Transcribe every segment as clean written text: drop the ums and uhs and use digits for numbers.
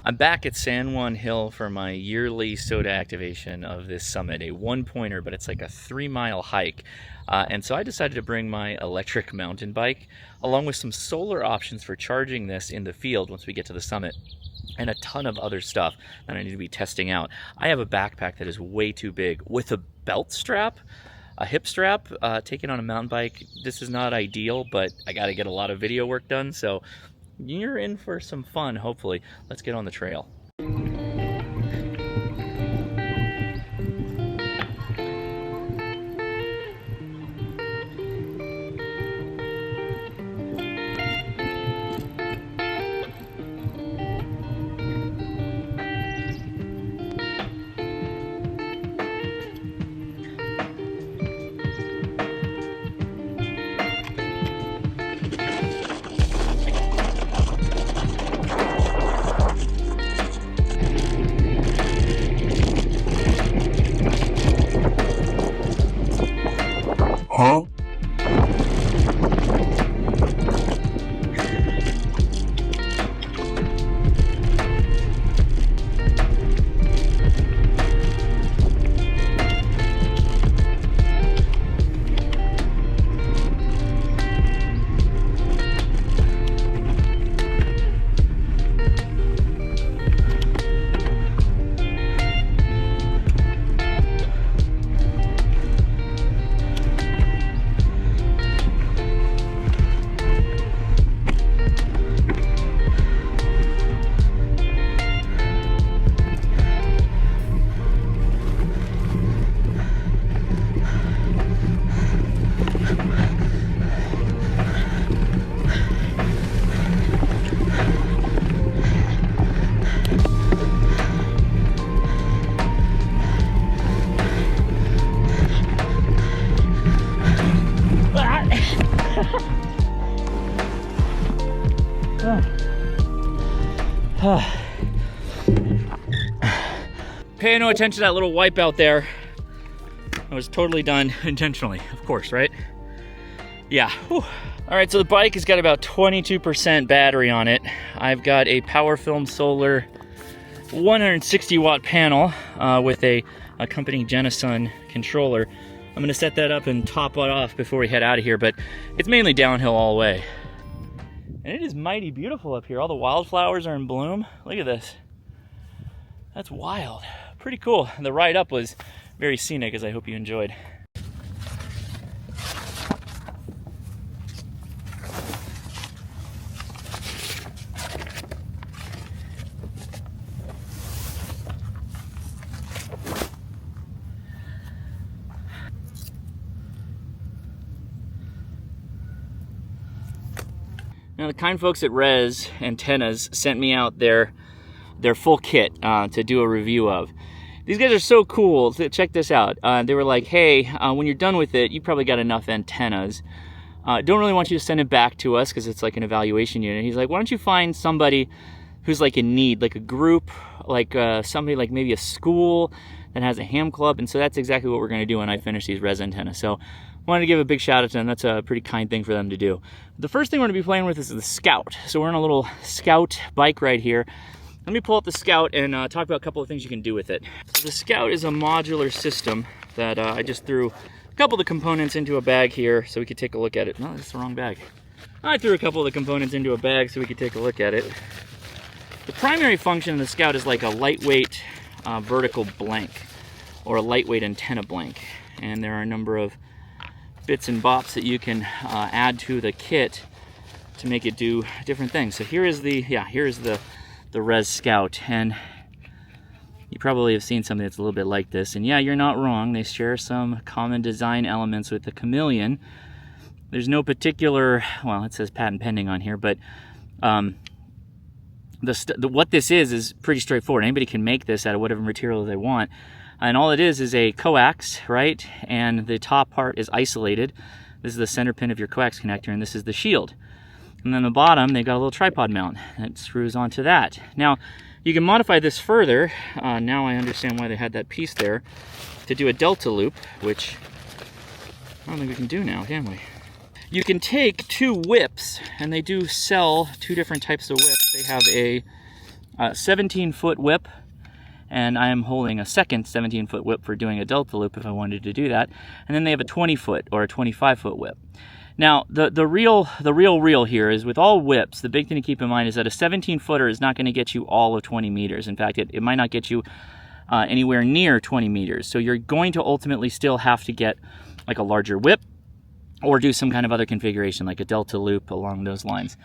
I'm back at San Juan Hill for my yearly SOTA activation of this summit, a one-pointer, but it's like a 3-mile hike. And so I decided to bring my electric mountain bike, along with some solar options for charging this in the field once we get to the summit, and a ton of other stuff that I need to be testing out. I have a backpack that is way too big with a belt strap, a hip strap, taking on a mountain bike. This is not ideal, but I got to get a lot of video work done, so you're in for some fun, hopefully. Let's get on the trail. Huh? Pay no attention to that little wipe out there. It was totally done intentionally, of course, right? Yeah. Whew. All right, so the bike has got about 22% battery on it. I've got a PowerFilm Solar 160 watt panel with a accompanying Genisun controller. I'm gonna set that up and top it off before we head out of here, but it's mainly downhill all the way. And it is mighty beautiful up here. All the wildflowers are in bloom. Look at this. That's wild. Pretty cool. And the ride up was very scenic, as I hope you enjoyed. Now the kind folks at Res Antennas sent me out their full kit to do a review of. These guys are so cool. Check this out. They were like, hey, when you're done with it, you probably got enough antennas. Don't really want you to send it back to us because it's like an evaluation unit. He's like, why don't you find somebody who's like in need, like a group, like somebody like maybe a school that has a ham club. And so that's exactly what we're going to do when I finish these Res Antennas. So wanted to give a big shout out to them. That's a pretty kind thing for them to do. The first thing we're going to be playing with is the Scout. So we're on a little Scout bike ride here. Let me pull up the Scout and talk about a couple of things you can do with it. So the Scout is a modular system that I just threw a couple of the components into a bag here so we could take a look at it. No, that's the wrong bag. I threw a couple of the components into a bag so we could take a look at it. The primary function of the Scout is like a lightweight vertical blank or a lightweight antenna blank. And there are a number of bits and bops that you can add to the kit to make it do different things. So here is the Res Scout, and you probably have seen something that's a little bit like this. And yeah, you're not wrong. They share some common design elements with the Chameleon. There's no particular, well, it says patent pending on here, but what this is pretty straightforward. Anybody can make this out of whatever material they want. And all it is a coax, right? And the top part is isolated. This is the center pin of your coax connector, and this is the shield. And then the bottom, they've got a little tripod mount that screws onto that. Now, you can modify this further. Now I understand why they had that piece there, to do a delta loop, which I don't think we can do now, can we? you can take 2 whips, and they do sell 2 different types of whips. They have a 17-foot whip, and I am holding a second 17-foot whip for doing a delta loop if I wanted to do that. And then they have a 20-foot or a 25-foot whip. Now, the real here is with all whips, the big thing to keep in mind is that a 17-footer is not going to get you all of 20 meters. In fact, it might not get you anywhere near 20 meters. So you're going to ultimately still have to get like a larger whip or do some kind of other configuration like a delta loop along those lines.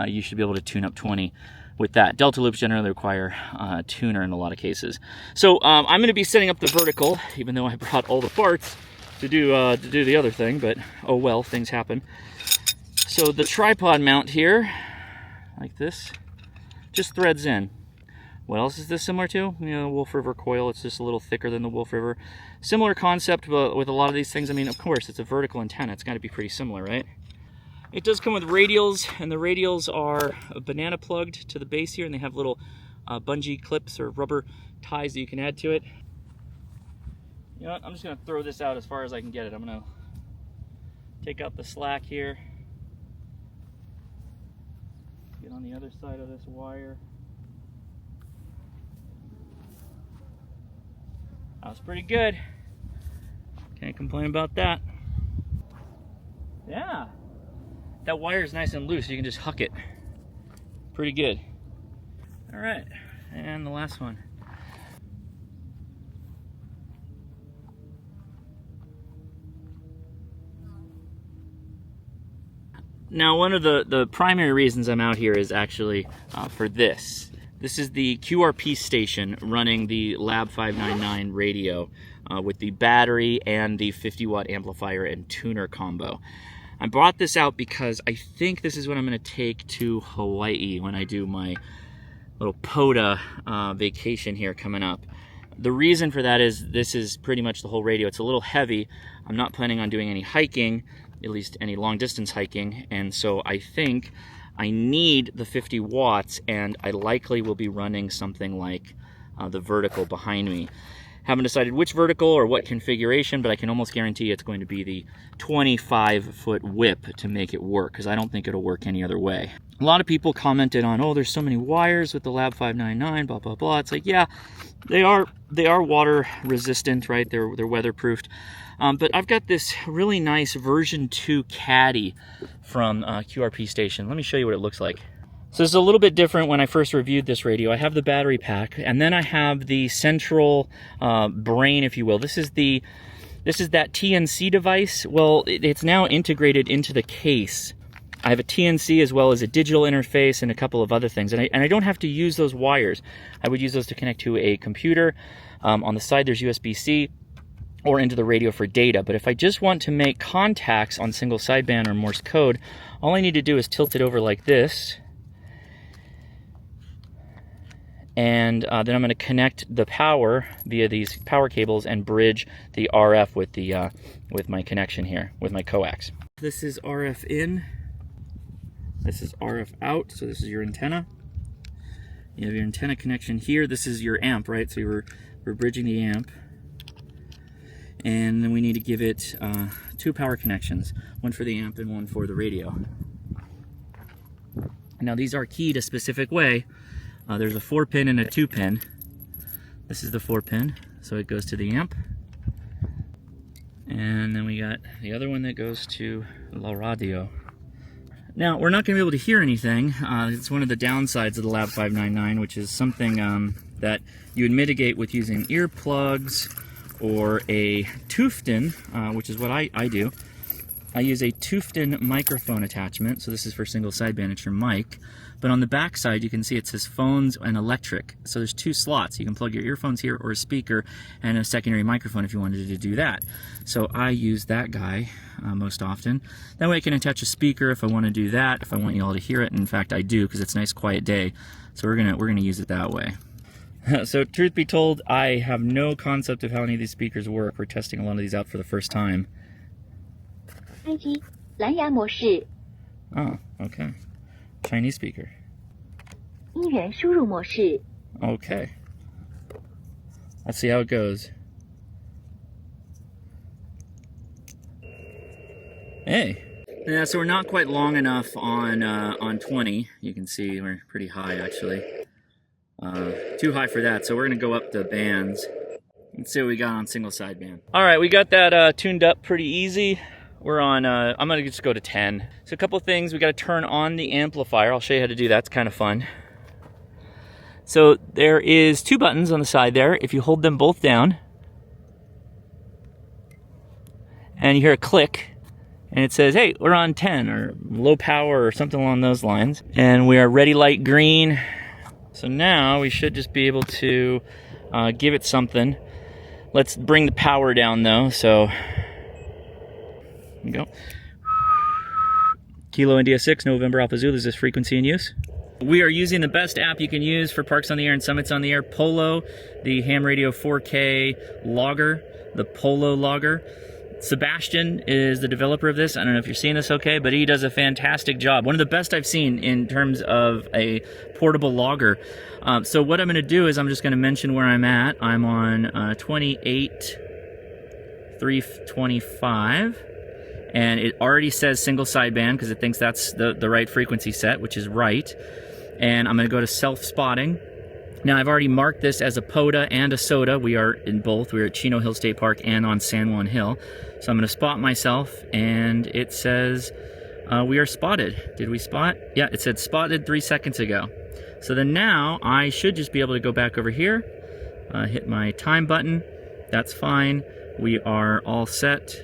You should be able to tune up 20 with that. Delta loops generally require a tuner in a lot of cases. So I'm going to be setting up the vertical, even though I brought all the parts to do the other thing, but oh well, things happen. So the tripod mount here, like this, just threads in. What else is this similar to? You know, Wolf River coil. It's just a little thicker than the Wolf River. Similar concept, but with a lot of these things. I mean, of course, it's a vertical antenna. It's got to be pretty similar, right? It does come with radials, and the radials are banana plugged to the base here, and they have little bungee clips or rubber ties that you can add to it. You know what? I'm just going to throw this out as far as I can get it. I'm going to take out the slack here. Get on the other side of this wire. That was pretty good. Can't complain about that. Yeah. That wire is nice and loose. You can just huck it. Pretty good. All right. And the last one. Now, one of the primary reasons I'm out here is actually for this. This is the QRP station running the Lab 599 radio with the battery and the 50-watt amplifier and tuner combo. I brought this out because I think this is what I'm going to take to Hawaii when I do my little POTA vacation here coming up. The reason for that is this is pretty much the whole radio. It's a little heavy. I'm not planning on doing any hiking, at least any long distance hiking, and so I think I need the 50 watts, and I likely will be running something like the vertical behind me. Haven't decided which vertical or what configuration, but I can almost guarantee it's going to be the 25-foot whip to make it work, because I don't think it'll work any other way. A lot of people commented on, oh, there's so many wires with the Lab 599, blah, blah, blah. It's like, yeah, they are water resistant, right? They're weatherproofed. But I've got this really nice version 2 caddy from QRP Station. Let me show you what it looks like. So it's a little bit different when I first reviewed this radio. I have the battery pack, and then I have the central brain, if you will. This is that TNC device. Well, it's now integrated into the case. I have a TNC as well as a digital interface and a couple of other things. And I don't have to use those wires. I would use those to connect to a computer. On the side, there's USB-C. Or into the radio for data. But if I just want to make contacts on single sideband or Morse code, all I need to do is tilt it over like this. And then I'm going to connect the power via these power cables and bridge the RF with my connection here, with my coax. This is RF in. This is RF out. So this is your antenna. You have your antenna connection here. This is your amp, right? So we're bridging the amp. And then we need to give it 2 power connections, one for the amp and one for the radio. Now these are keyed a specific way. There's a 4-pin and a 2-pin. This is the 4-pin, so it goes to the amp. And then we got the other one that goes to La Radio. Now, we're not going to be able to hear anything. It's one of the downsides of the Lab 599, which is something that you would mitigate with using earplugs, or a Tufton, which is what I do. I use a Tufton microphone attachment, so this is for single sideband, it's your mic. But on the back side, you can see it says phones and electric. So there's 2 slots. You can plug your earphones here or a speaker and a secondary microphone if you wanted to do that. So I use that guy most often. That way I can attach a speaker if I want to do that, if I want you all to hear it. And in fact, I do, because it's a nice quiet day. So we're gonna use it that way. So truth be told, I have no concept of how any of these speakers work. We're testing a lot of these out for the first time. Oh, okay. Chinese speaker. Okay. Let's see how it goes. Hey. Yeah, so we're not quite long enough on 20. You can see we're pretty high actually. Too high for that, so we're gonna go up the bands. Let's see what we got on single sideband. All right, we got that tuned up pretty easy. We're on, I'm gonna just go to 10. So a couple things, we gotta turn on the amplifier. I'll show you how to do that, it's kind of fun. So there is 2 buttons on the side there. If you hold them both down, and you hear a click, and it says, hey, we're on 10, or low power, or something along those lines. And we are ready light green. So now we should just be able to give it something. Let's bring the power down though, so here we go. Kilo India 6, November Alpha Zulu, is this frequency in use? We are using the best app you can use for Parks on the Air and Summits on the Air, Polo, the ham radio 4K logger, the Polo logger. Sebastian is the developer of this. I don't know if you're seeing this okay, but he does a fantastic job. One of the best I've seen in terms of a portable logger. So what I'm going to do is I'm just going to mention where I'm at. I'm on 28.325, and it already says single sideband because it thinks that's the right frequency set, which is right. And I'm going to go to self-spotting. Now, I've already marked this as a POTA and a SOTA. We are in both. We're at Chino Hill State Park and on San Juan Hill. So I'm going to spot myself, and it says we are spotted. Did we spot? Yeah, it said spotted 3 seconds ago. So then now I should just be able to go back over here, hit my time button. That's fine. We are all set.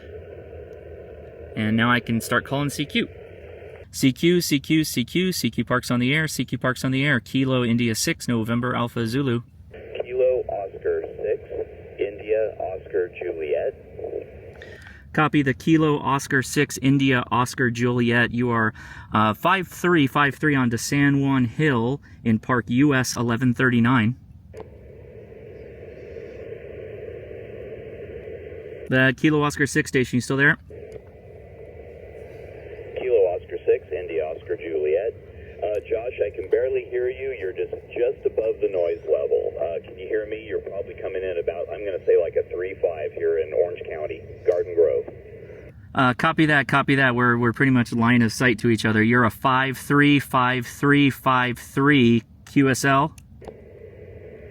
And now I can start calling CQ. CQ, CQ, CQ, CQ Parks on the Air, CQ Parks on the Air, Kilo India 6, November Alpha Zulu. Kilo Oscar 6, India Oscar Juliet. Copy the Kilo Oscar 6, India Oscar Juliet. You are 5353 onto San Juan Hill in Park US 1139. The Kilo Oscar 6 station, you still there? India Oscar Juliet. Josh, I can barely hear you. You're just above the noise level. Can you hear me? You're probably coming in about, I'm going to say like a 3.5 here in Orange County, Garden Grove. Copy that. We're pretty much line of sight to each other. You're a 535353 QSL.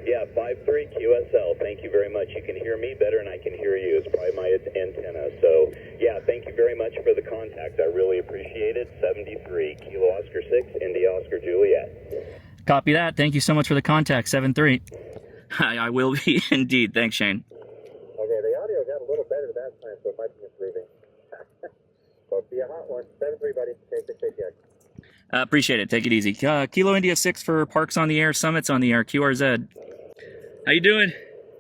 Yeah, 53 QSL. Thank you very much. You can hear me better than I can hear you. It's probably my antenna. So, yeah, thank you very much for the contact. I really appreciate it. 73 Kilo Oscar 6, India Oscar Juliet. Copy that. Thank you so much for the contact, 73. I will be indeed. Thanks, Shane. Okay, the audio got a little better that time, so it might be improving. But be a hot one. 73, buddy. Take care. Appreciate it. Take it easy. Kilo India 6 for Parks on the Air, Summits on the Air, QRZ. How you doing?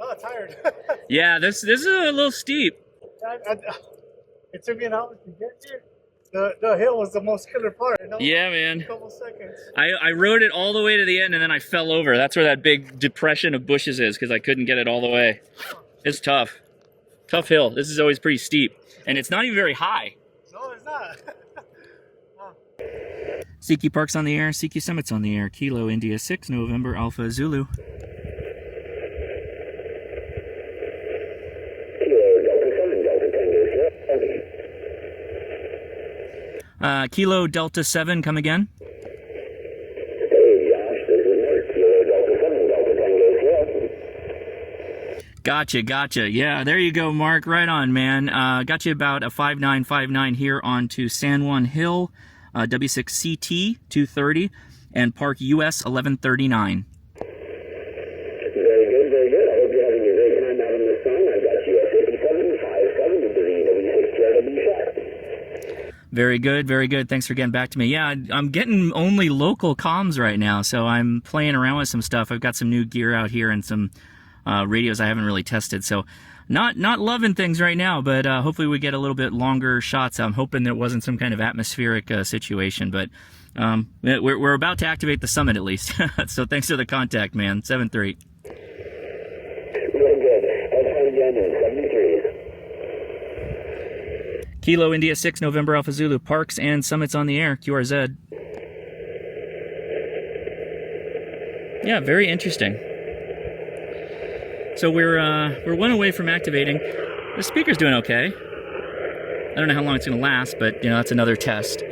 Oh, tired. Yeah, this is a little steep. It took me an hour to get here. The hill was the most killer part. Yeah, man. A couple seconds. I rode it all the way to the end, and then I fell over. That's where that big depression of bushes is, because I couldn't get it all the way. It's tough. Tough hill. This is always pretty steep. And it's not even very high. No, it's not. CQ Parks on the Air, CQ Summits on the Air, Kilo India 6, November Alpha Zulu. Kilo Delta 7, come again. Gotcha. Yeah, there you go, Mark. Right on, man. Got you about a 5959 here onto San Juan Hill, W6CT 230, and Park US 1139. Very good. I hope you're having a great time out in the sun. I've got you at 5757 to the W6 shot. Very good. Thanks for getting back to me. Yeah, I'm getting only local comms right now, so I'm playing around with some stuff. I've got some new gear out here and some radios I haven't really tested, so not loving things right now, but hopefully we get a little bit longer shots. I'm hoping there wasn't some kind of atmospheric situation, but we're about to activate the summit at least. So thanks for the contact, man. 7-3. Really good. Have fun again in 73. Kilo India 6, November Alpha Zulu, Parks and Summits on the Air, QRZ. Yeah, very interesting. So we're one away from activating. The speaker's doing okay. don't know how long it's gonna last, but you know, that's another test.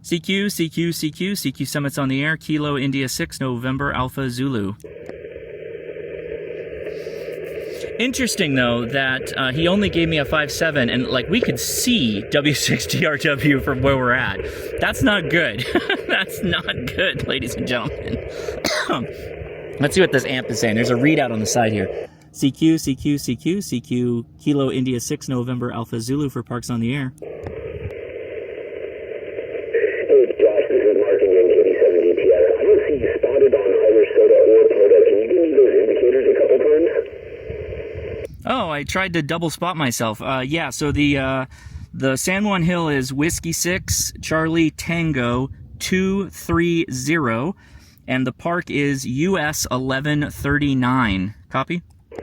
CQ, CQ, CQ, CQ Summit's on the air. Kilo India 6, November Alpha Zulu. Interesting though that he only gave me a 5.7, and like we could see W6DRW from where we're at. That's not good. That's not good, ladies and gentlemen. Let's see what this amp is saying. There's a readout on the side here. CQ, CQ, CQ, CQ, Kilo India 6, November Alpha Zulu for Parks on the Air. Hey, Josh, this is Mark again, KB7DPS. I don't see you spotted on either SOTA or POTA. Can you give me those indicators a couple times? Oh, I tried to double spot myself. Yeah, so the San Juan Hill is Whiskey 6, Charlie Tango 230, and the park is US 1139. Copy? I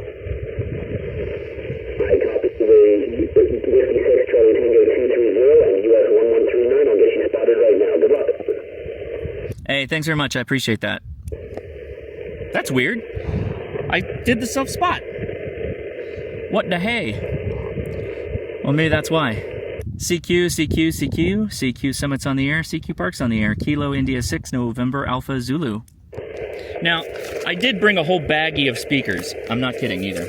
copy the Whiskey 6, Charlie Tango 230, and US 1139. I'll get you spotted right now. Good luck. Hey, thanks very much. I appreciate that. That's weird. I did the self-spot. What the hey? Well, maybe that's why. CQ, CQ, CQ, CQ Summit's on the air, CQ Park's on the air, Kilo India 6, November Alpha Zulu. Now, I did bring a whole baggie of speakers. I'm not kidding either.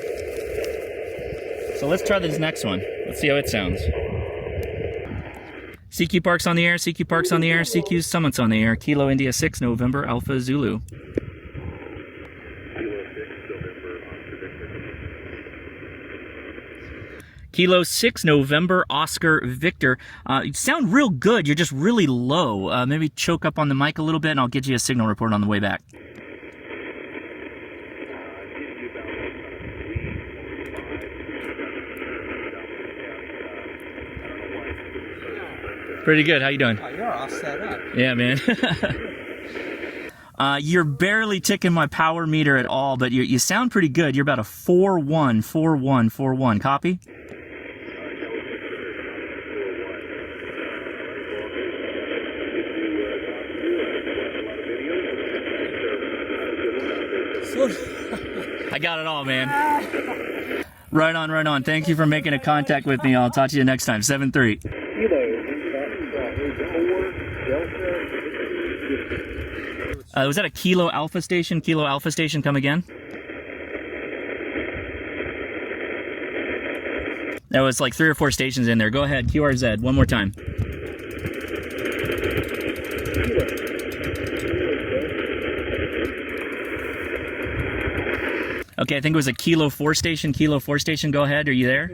So let's try this next one. Let's see how it sounds. CQ Park's on the air, CQ Park's on the air, CQ Summit's on the air, Kilo India 6, November Alpha Zulu. Kilo 6, November, Oscar, Victor. You sound real good. You're just really low. Maybe choke up on the mic a little bit, and I'll get you a signal report on the way back. Pretty good. How you doing? Oh, you're all set up. Yeah, man. You're barely ticking my power meter at all, but you sound pretty good. You're about a 4.1, 4.1, 4.1. Copy? I got it all, man. Right on, right on. Thank you for making a contact with me. I'll talk to you next time. 7-3. Was that a Kilo Alpha station? Kilo Alpha station, come again? There was like 3 or 4 stations in there. Go ahead, QRZ, one more time. Okay, I think it was a Kilo 4 station. Kilo 4 station, go ahead. Are you there?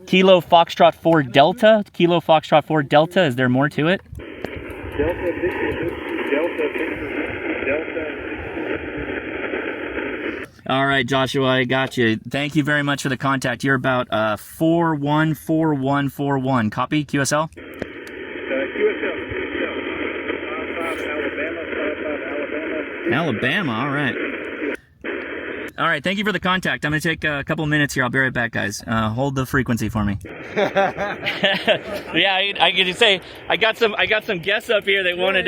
Kilo Foxtrot 4 Delta. Kilo Foxtrot 4 Delta. Is there more to it? Delta. All right, Joshua, I got you. Thank you very much for the contact. You're about 414141. Copy, QSL? Alabama, all right. All right, thank you for the contact. I'm going to take a couple minutes here. I'll be right back, guys. Hold the frequency for me. Yeah, I could say I got some guests up here. They wanted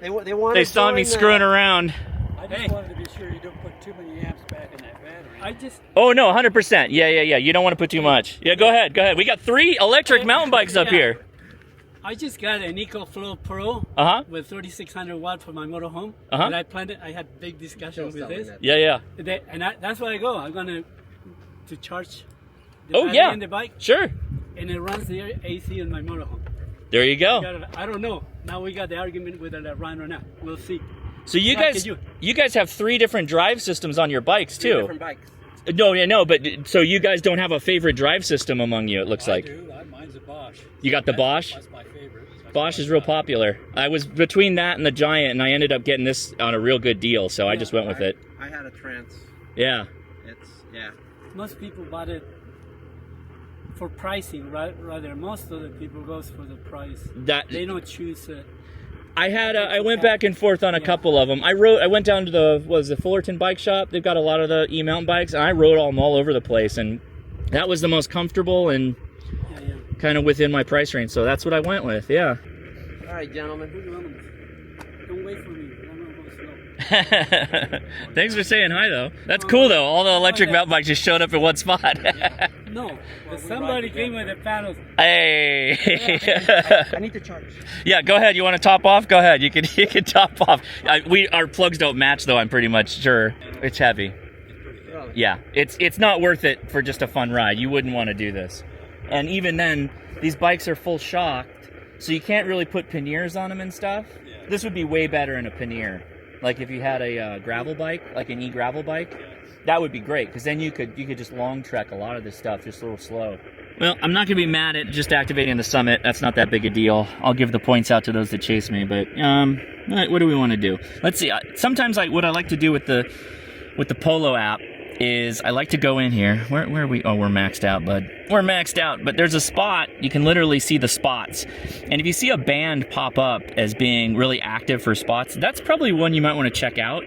They saw me screwing around. I just wanted to be sure you don't put too many amps back in that battery. Oh no, 100%. Yeah. You don't want to put too much. Yeah, go ahead. We got 3 electric mountain bikes up here. I just got an EcoFlow Pro with 3600 watt for my motorhome. And I planned it. I had big discussions with this. Yeah. That's where I go. I'm going to charge the battery in the bike. Sure. And it runs the AC in my motorhome. There you go. I don't know. Now we got the argument whether that run or not. We'll see. So you guys have 3 different drive systems on your bikes too. 3 different bikes. No, but so you guys don't have a favorite drive system among you, it looks like. I do. Mine's a Bosch. You got the Bosch? That's my favorite. Bosch is real popular. I was between that and the Giant, and I ended up getting this on a real good deal, so I just went with it. I had a Trance. Yeah. Most people bought it for pricing, rather. Most of the people goes for the price. They don't choose it. I went back and forth on a couple of them. I went down to the Fullerton bike shop. They've got a lot of the eMountain bikes, and I rode them all over the place, and that was the most comfortable and kind of within my price range. So that's what I went with. Yeah. All right, gentlemen. Don't wait for me. Thanks for saying hi, though. That's cool, though. All the electric mountain bikes just showed up in one spot. No, somebody came with the panels. Hey. I need to charge. Yeah, go ahead. You want to top off? Go ahead. You can top off. Our plugs don't match, though. I'm pretty much sure. It's heavy. Yeah, it's not worth it for just a fun ride. You wouldn't want to do this. And even then, these bikes are full shocked, so you can't really put panniers on them and stuff. This would be way better in a pannier. Like if you had a gravel bike, like an e-gravel bike, that would be great, because then you could just long trek a lot of this stuff just a little slow. Well, I'm not going to be mad at just activating the Summit. That's not that big a deal. I'll give the points out to those that chase me, but what do we want to do? Let's see. Sometimes what I like to do with the Polo app is I like to go in here. Where are we? Oh, we're maxed out, bud. We're maxed out, but there's a spot. You can literally see the spots. And if you see a band pop up as being really active for spots, that's probably one you might want to check out.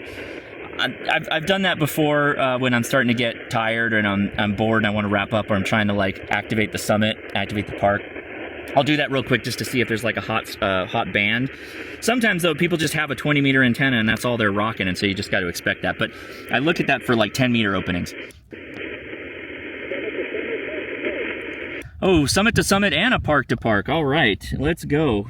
I've done that before when I'm starting to get tired and I'm bored and I want to wrap up, or I'm trying to like activate the Summit, activate the park. I'll do that real quick just to see if there's like a hot band. Sometimes though, people just have a 20-meter antenna and that's all they're rocking, and so you just got to expect that. But I look at that for like 10-meter openings. Oh, summit to summit and a park to park. All right, let's go.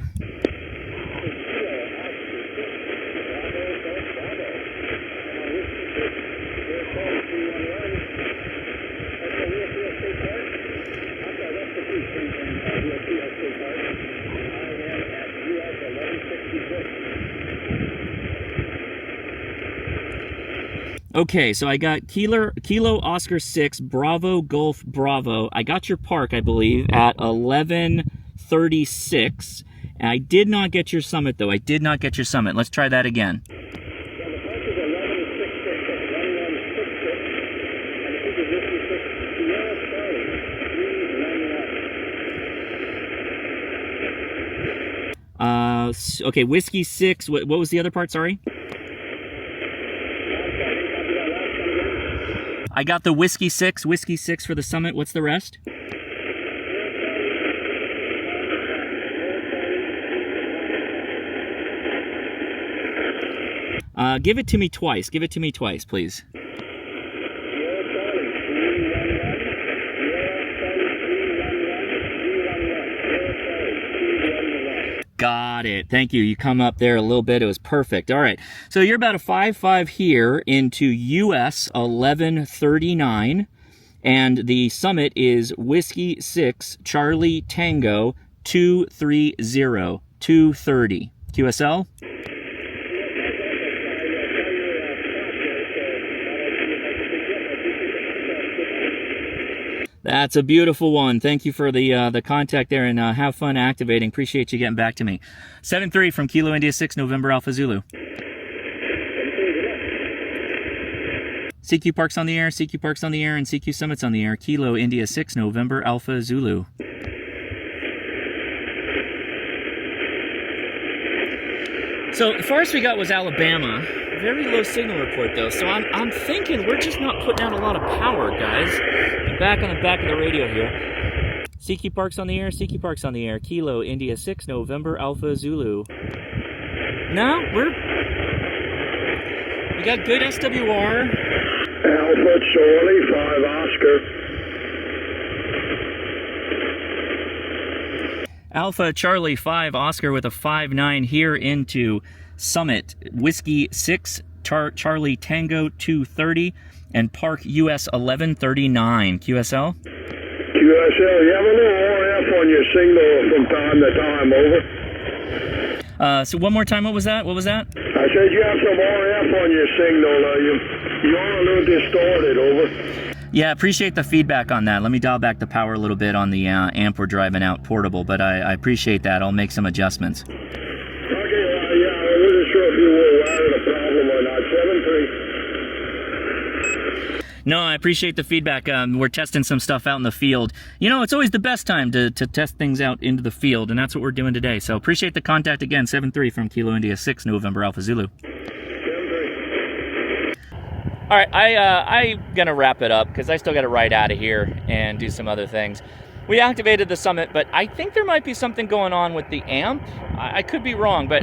Okay, so I got Kilo Oscar 6 Bravo Golf Bravo. I got your park, I believe, at 11:36. And I did not get your summit, though. I did not get your summit. Let's try that again. Okay, Whiskey 6. What was the other part? Sorry. I got the Whiskey 6 for the summit. What's the rest? Give it to me twice. Give it to me twice, please. Got it. Thank you. You come up there a little bit. It was perfect. All right. So you're about a 5.5 here into US 1139. And the summit is Whiskey 6 Charlie Tango 230 230. QSL? That's a beautiful one. Thank you for the contact there, and have fun activating. Appreciate you getting back to me. 7-3 from Kilo India 6 November Alpha Zulu. CQ Park's on the air, CQ Park's on the air, and CQ Summit's on the air. Kilo India 6 November Alpha Zulu. So the farthest we got was Alabama. Very low signal report though, so I'm thinking we're just not putting out a lot of power, guys. I'm back on the back of the radio here. CQ Park's on the air, CQ Park's on the air. Kilo India 6 November Alpha Zulu. No, we got good SWR. Alpha Charlie 5 Oscar. Alpha Charlie 5 Oscar with a 5.9 here into Summit. Whiskey 6 Charlie Tango 230 and Park US 1139. QSL? QSL, you have a little RF on your signal from time to time, over. So one more time, what was that? I said you have some RF on your signal. You are a little distorted, over. Yeah, appreciate the feedback on that. Let me dial back the power a little bit on the amp we're driving out portable, but I appreciate that. I'll make some adjustments. Okay, yeah, I wasn't sure if you were aware of the problem or not. 7-3. No, I appreciate the feedback. We're testing some stuff out in the field. You know, it's always the best time to test things out into the field, and that's what we're doing today. So appreciate the contact again. 7-3 from Kilo India 6 November Alpha Zulu. All right, I'm going to wrap it up because I still got to ride out of here and do some other things. We activated the Summit, but I think there might be something going on with the amp. I could be wrong, but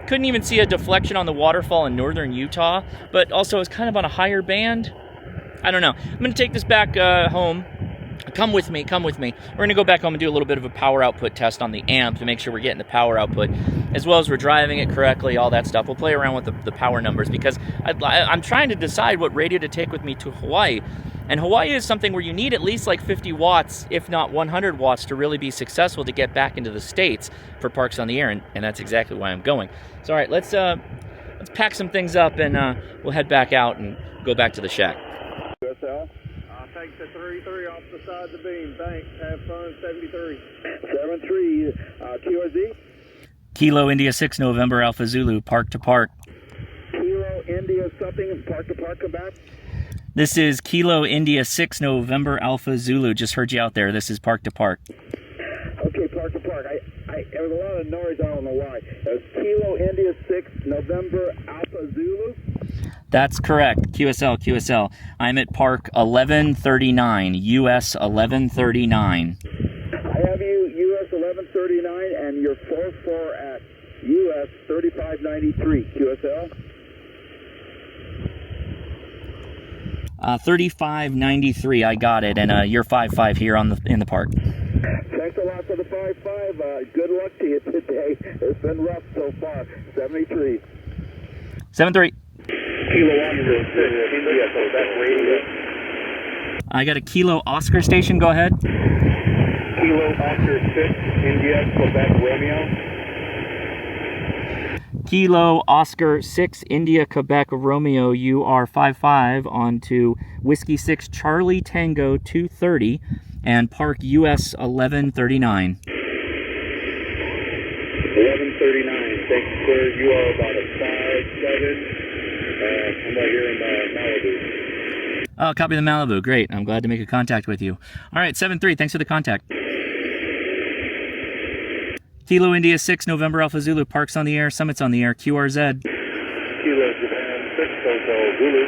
Couldn't even see a deflection on the waterfall in northern Utah, but also it's kind of on a higher band. I don't know. I'm going to take this back home. Come with me. We're going to go back home and do a little bit of a power output test on the amp to make sure we're getting the power output, as well as we're driving it correctly, all that stuff. We'll play around with the power numbers, because I'm trying to decide what radio to take with me to Hawaii. And Hawaii is something where you need at least like 50 watts, if not 100 watts, to really be successful to get back into the States for Parks on the Air, and that's exactly why I'm going. So, all right, let's pack some things up, and we'll head back out and go back to the shack. Thanks at 33 off the side of the beam. Thanks. Have fun. 73. 73. QRZ. Kilo India 6 November Alpha Zulu, park to park. Kilo India something. Park to park. Come back. This is Kilo India 6 November Alpha Zulu. Just heard you out there. This is park to park. Okay, park to park. There was a lot of noise. I don't know why. It was Kilo India 6 November Alpha Zulu. That's correct. QSL. I'm at Park 1139, US 1139. I have you US 1139, and you're 44 at US 3593. QSL. 3593. I got it, and you're 55 here in the park. Thanks a lot for the 55. Good luck to you today. It's been rough so far. 73. 73. Kilo Oscar 6, India, Quebec radio. I got a Kilo Oscar station, go ahead. Kilo Oscar 6, India, Quebec Romeo. Kilo Oscar 6, India, Quebec Romeo, you are 55 onto Whiskey 6, Charlie Tango 230, and Park US 1139. 1139, thanks sir, you are about a 5-7. I'm right here in Malibu. Oh, copy the Malibu. Great. I'm glad to make a contact with you. All right, 7-3. Thanks for the contact. Kilo India 6, November Alpha Zulu. Parks on the air. Summits on the air. QRZ. Kilo Japan 6, Hotel Zulu.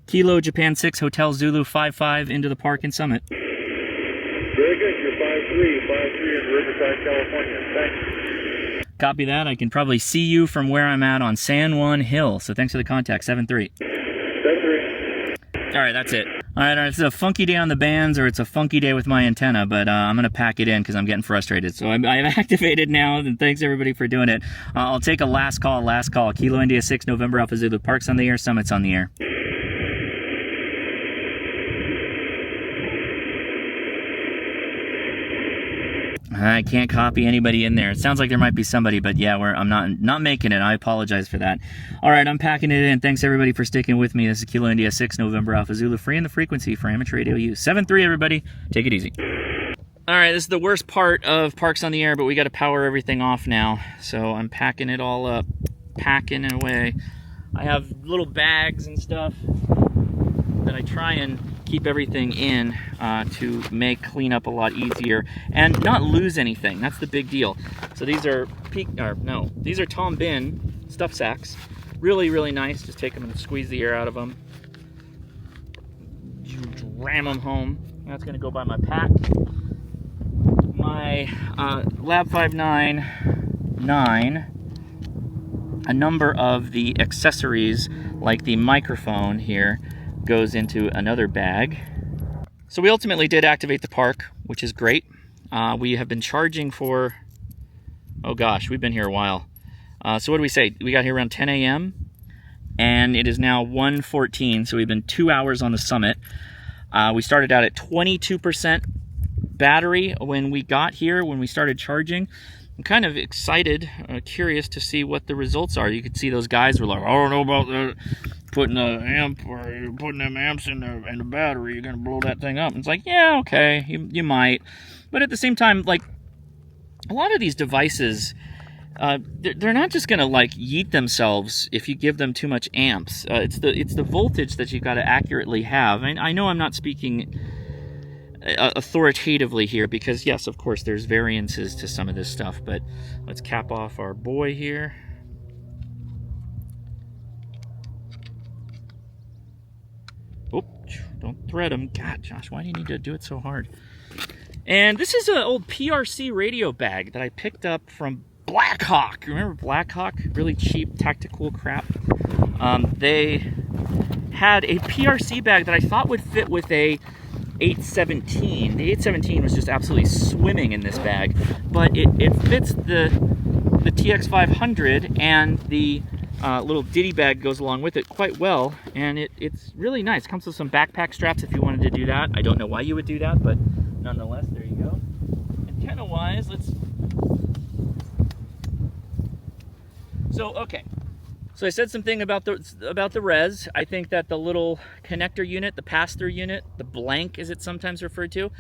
Kilo Japan 6, Hotel Zulu 55 into the park and summit. Very good. You're 5-3 in Riverside, California. Thanks. Copy that. I can probably see you from where I'm at on San Juan Hill. So thanks for the contact. 7-3. 7-3. All right, that's it. All right, it's a funky day on the bands, or it's a funky day with my antenna, but I'm going to pack it in because I'm getting frustrated. So I'm activated now, and thanks everybody for doing it. I'll take a last call. Kilo India 6, November Alpha Zulu. Parks on the air, summits on the air. I can't copy anybody in there. It sounds like there might be somebody, but yeah, I'm not making it. I apologize for that. All right, I'm packing it in. Thanks everybody for sticking with me. This is Kilo India 6 November Alpha Zulu, free in the frequency for amateur radio use. 7-3, everybody. Take it easy. All right, this is the worst part of Parks on the Air, but we got to power everything off now. So I'm packing it all up, packing it away. I have little bags and stuff that I try and keep everything in to make cleanup a lot easier and not lose anything. That's the big deal. So these are these are Tom Bin stuff sacks. Really, really nice. Just take them and squeeze the air out of them. You ram them home. That's gonna go by my pack. My Lab 599. A number of the accessories, like the microphone here, goes into another bag. So we ultimately did activate the park, which is great. We have been charging for, oh gosh, we've been here a while. So what do we say? We got here around 10 a.m. and it is now 1:14, so we've been 2 hours on the summit. We started out at 22% battery when we got here, when we started charging. I'm kind of excited, curious to see what the results are. You could see those guys were like, I don't know about putting an amp or putting them amps in the battery. You're gonna blow that thing up. And it's like, yeah, okay, you might, but at the same time, like a lot of these devices, they're not just gonna like yeet themselves if you give them too much amps. It's the voltage that you've got to accurately have. I know I'm not speaking authoritatively here because yes, of course there's variances to some of this stuff, but let's cap off our boy here. Oh, don't thread him. God, Josh, why do you need to do it so hard? And this is an old PRC radio bag that I picked up from Blackhawk. Remember Blackhawk? Really cheap tactical crap. They had a PRC bag that I thought would fit with a 817. The 817 was just absolutely swimming in this bag, but it fits the TX500, and the little ditty bag goes along with it quite well, and it's really nice. It comes with some backpack straps if you wanted to do that. I don't know why you would do that, but nonetheless, there you go. Antenna wise, So I said something about the res. I think that the little connector unit, the pass-through unit, the blank as it's sometimes referred to,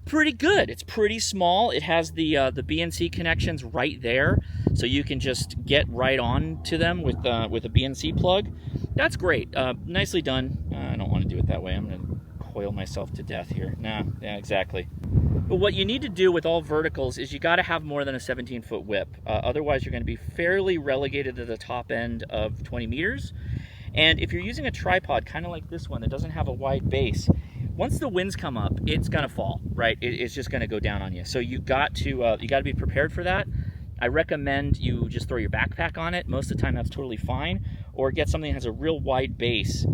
pretty good. It's pretty small. It has the BNC connections right there, so you can just get right on to them with a BNC plug. That's great. Nicely done. I don't want to do it that way. I'm going to coil myself to death here. Nah, yeah, exactly. But what you need to do with all verticals is you got to have more than a 17-foot whip. Otherwise, you're going to be fairly relegated to the top end of 20 meters. And if you're using a tripod, kind of like this one, that doesn't have a wide base, once the winds come up, it's going to fall, right? It's just going to go down on you. So you got to be prepared for that. I recommend you just throw your backpack on it. Most of the time, that's totally fine. Or get something that has a real wide base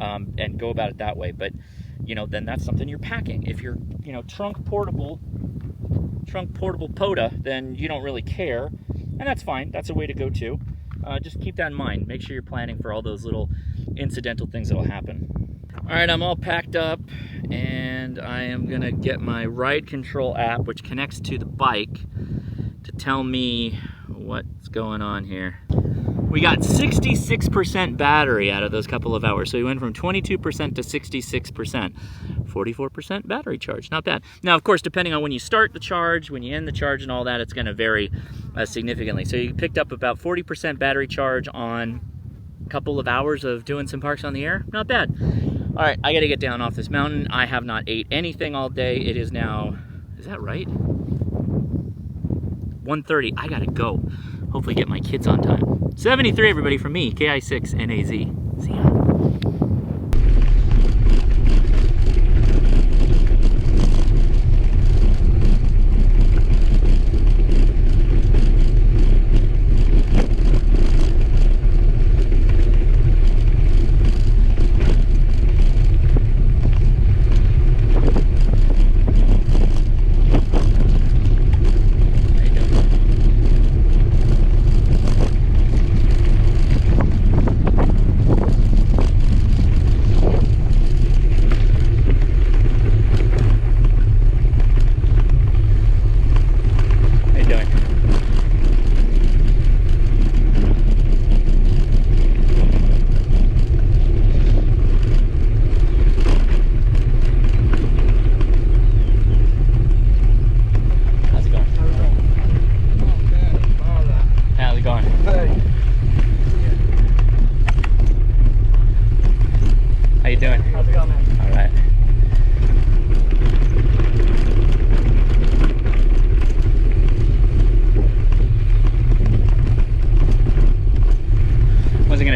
and go about it that way. But then that's something you're packing. If you're, trunk portable POTA, then you don't really care, and that's fine. That's a way to go too. Just keep that in mind. Make sure you're planning for all those little incidental things that'll happen. All right, I'm all packed up, and I am gonna get my ride control app, which connects to the bike, to tell me what's going on here. We got 66% battery out of those couple of hours. So we went from 22% to 66%. 44% battery charge, not bad. Now, of course, depending on when you start the charge, when you end the charge and all that, it's gonna vary significantly. So you picked up about 40% battery charge on a couple of hours of doing some parks on the air. Not bad. All right, I gotta get down off this mountain. I have not ate anything all day. It is now, is that right? 1:30, I gotta go. Hopefully get my kids on time. 73, everybody, from me, KI6NAZ. See ya.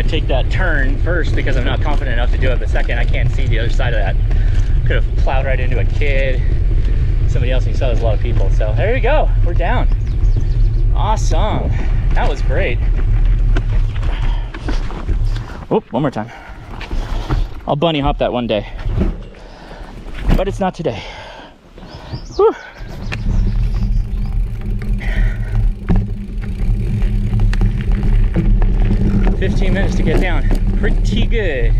Take that turn first because I'm not confident enough to do it, but second, I can't see the other side of that. Could have plowed right into a kid, somebody else, and you saw there's a lot of people. So there you go, we're down. Awesome, that was great. Oh, one more time. I'll bunny hop that one day, but it's not today. Whew. 15 minutes to get down. Pretty good.